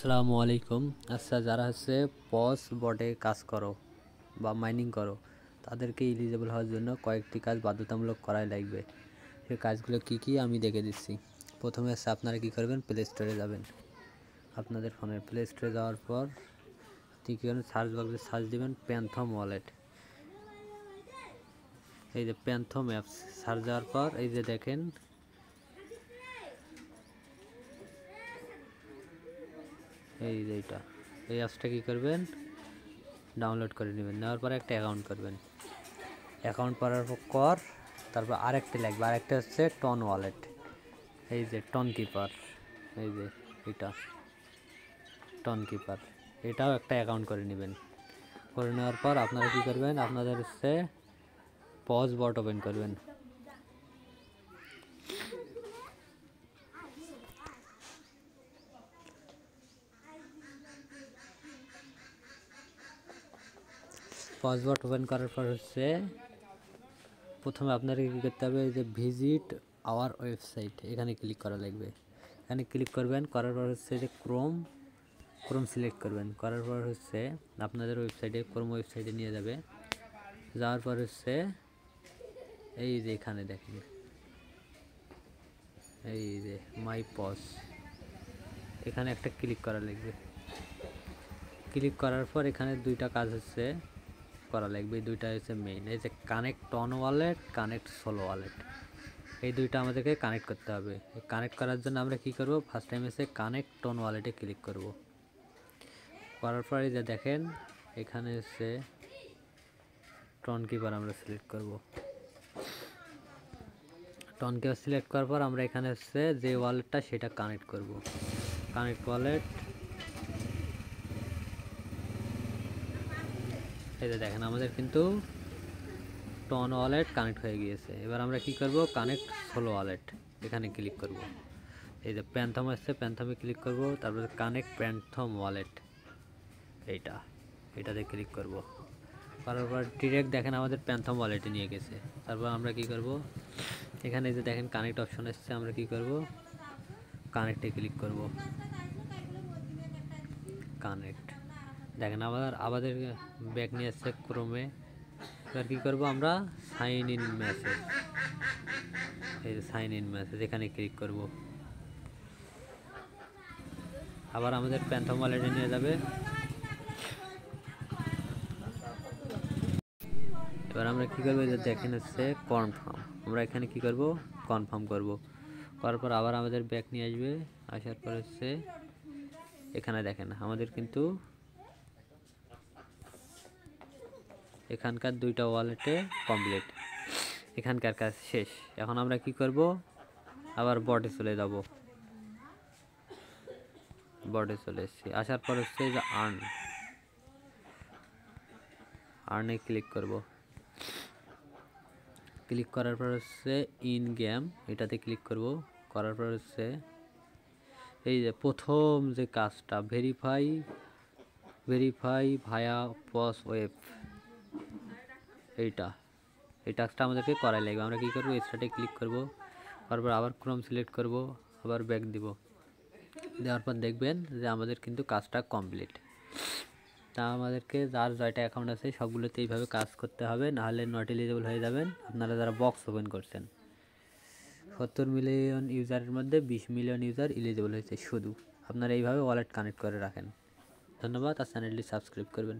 আসসালামু আলাইকুম। আচ্ছা, যারা হচ্ছে পজ বটে কাজ করো বা মাইনিং করো, তাদেরকে এলিজিবল হওয়ার জন্য কয়েকটি কাজ বাধ্যতামূলক করাই লাগবে। সেই কাজগুলো কি কি আমি দেখে দিচ্ছি। প্রথমে হচ্ছে আপনারা কী করবেন, প্লে স্টোরে যাবেন। আপনাদের ফোনের প্লে স্টোরে যাওয়ার পর কী করবেন, সার্চ বক্সে সার্চ দেবেন প্যান্থম ওয়ালেট। এই যে প্যান্থম অ্যাপস সার্চ দেওয়ার পর এই যে দেখেন এই যে এই অ্যাপসটা কী করবেন, ডাউনলোড করে নেবেন। নেওয়ার পরে একটা অ্যাকাউন্ট করবেন। অ্যাকাউন্ট করার পর তারপর আরেকটি লাগবে, আরেকটা হচ্ছে টন ওয়ালেট। এই যে টন কিপার, এই যে এটা টন কিপার, এটাও একটা অ্যাকাউন্ট করে নেবেন। করে নেওয়ার পর আপনারা কী করবেন, আপনাদের হচ্ছে পজ বট ওপেন করবেন। পজ বট ওপেন করার পর হচ্ছে প্রথমে আপনাকে কী করতে হবে, এই যে ভিজিট আওয়ার ওয়েবসাইট, এখানে ক্লিক করা লাগবে। এখানে ক্লিক করবেন, করার পর হচ্ছে যে ক্রোম সিলেক্ট করবেন। করার পর হচ্ছে আপনাদের ওয়েবসাইটে, ক্রোম ওয়েবসাইটে নিয়ে যাবে। যাওয়ার পর হচ্ছে এই যে এখানে দেখেন, এই যে মাই পজ, এখানে একটা ক্লিক করা লাগবে। ক্লিক করার পর এখানে দুইটা কাজ হচ্ছে করা লাগবে, এই দুইটা হচ্ছে মেইন। এই যে connect TON wallet, connect solo wallet, এই দুইটা আমাদেরকে কানেক্ট করতে হবে। কানেক্ট করার জন্য আমরা কি করব, ফার্স্ট টাইম এসে কানেক্ট টন ওয়ালেটে ক্লিক করব। করার পরে যে দেখেন এখানে হচ্ছে টন কিপার আমরা সিলেক্ট করব। টন কিপার সিলেক্ট করার পর আমরা এখানে হচ্ছে যে ওয়ালেটটা সেটা কানেক্ট করব। কানেক্ট ওয়ালেট, এই যে দেখেন আমাদের কিন্তু টন ওয়ালেট কানেক্ট হয়ে গিয়েছে। এবার আমরা কি করব, কানেক্ট সোলো ওয়ালেট, এখানে ক্লিক করব। এই যে প্যান্থম আসছে, প্যান্থমে ক্লিক করব। তারপরে কানেক্ট প্যান্থম ওয়ালেট, এটাতে ক্লিক করব। করার পর ডিরেক্ট দেখেন আমাদের প্যান্থম ওয়ালেটে নিয়ে গেছে। তারপর আমরা কি করব, এখানে যে দেখেন কানেক্ট অপশন এসছে, আমরা কি করব, কানেক্টে ক্লিক করব। কানেক্ট, দেখেন আমাদের ব্যাক নিয়ে আসছে ক্রোমে। এবার কী করবো, আমরা সাইন ইন মেসেজ, এই যে সাইন ইন মেসেজ, এখানে ক্লিক করব। আবার আমাদের প্যান্থম ওয়ালেটে নিয়ে যাবে। এবার আমরা কী করবো, যে দেখেন হচ্ছে কনফার্ম, আমরা এখানে কি করব, কনফার্ম করব। করার পর আবার আমাদের ব্যাক নিয়ে আসবে। আসার পর হচ্ছে এখানে দেখেন আমাদের কিন্তু এখানকার দুইটা ওয়ালেটে কমপ্লিট, এখানকার কাজ শেষ। এখন আমরা কি করব, আবার বটে চলে যাব। বটে চলে এসেছি। আসার পর হচ্ছে যে আর্নে ক্লিক করব। ক্লিক করার পর হচ্ছে ইন গেম, এটাতে ক্লিক করব। করার পর হচ্ছে এই যে প্রথম যে কাজটা, ভেরিফাই ভায়া পজ ওয়েব, এই টাস্কটা আমাদেরকে করাই লাগবে। আমরা কী করবো, স্টার্টে ক্লিক করব। তারপর আবার ক্রোম সিলেক্ট করব, আবার ব্যাক দিব। দেওয়ার পর দেখবেন যে আমাদের কিন্তু কাজটা কমপ্লিট। তা আমাদেরকে যার জয়টা অ্যাকাউন্ট আছে সবগুলোতে এইভাবে কাজ করতে হবে, নাহলে নট এলিজিবল হয়ে যাবেন। আপনারা যারা বক্স ওপেন করছেন, 70 মিলিয়ন ইউজারের মধ্যে 20 মিলিয়ন ইউজার এলিজিবল হয়েছে শুধু। আপনারা এইভাবে ওয়ালেট কানেক্ট করে রাখেন। ধন্যবাদ। আর চ্যানেলটি সাবস্ক্রাইব করবেন।